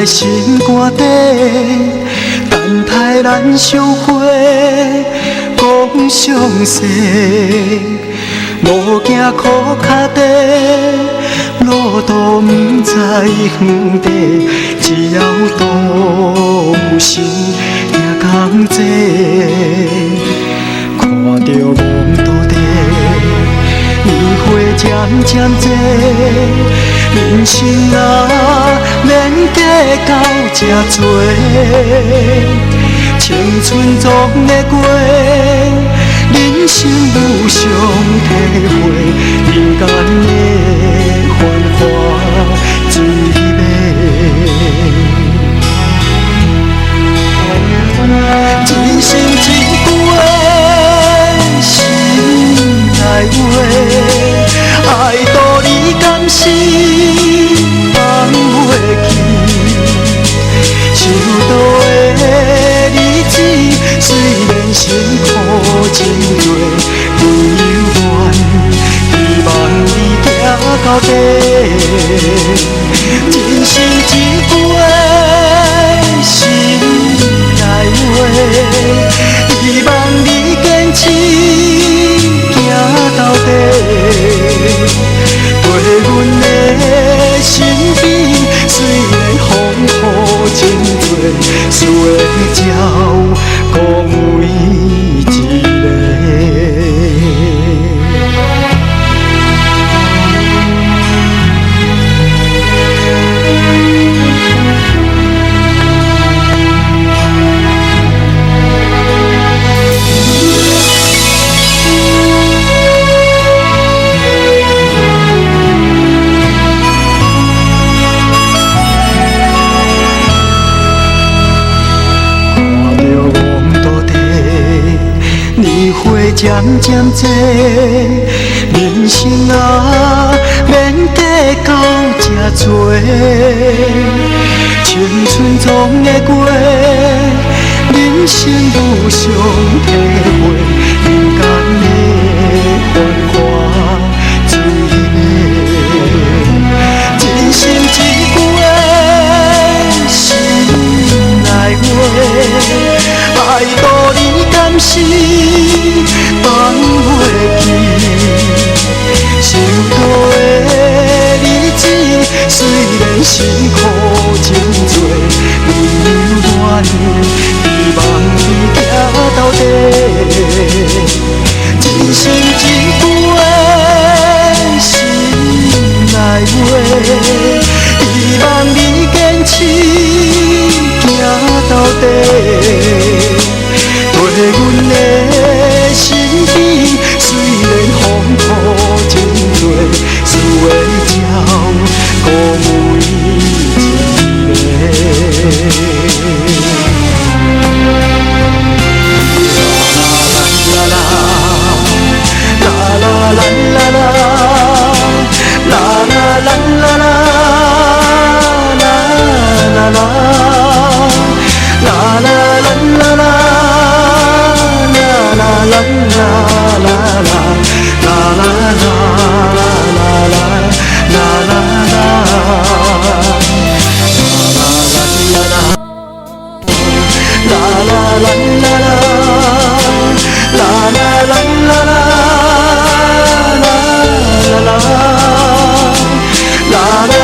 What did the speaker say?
在心肝底，等待咱相会，讲相识。路行苦脚地，路途不知远地，只要多有心也同齐。看着梦土地，年岁渐渐多，人生啊免计较这多，青春总会过。人生无常体会，人间的繁华滋味。一心一句的心内话，爱度你甘心放袂去，受到的日子虽然辛苦真多，不由愿，希望你行到底。真心一句的心内话，希望你坚持行到底，陪阮的身边。虽然风雨真多，思的鸟讲每一个。渐渐多，人生啊免计较这多，青春总会过，人生无常体会，人间的繁华滋味。真心一句的心内话，爱度你甘心放袂去，受到的日子虽然辛苦真多，不由愿，希望你行到底。真心一句的心内话，希望你坚持行到底。陪阮的身边，虽然风雨真多，思的鸟顾每一个。啦啦啦啦啦，啦啦啦啦啦，啦啦啦啦，啦啦啦啦啦。啦啦啦啦啦啦啦啦。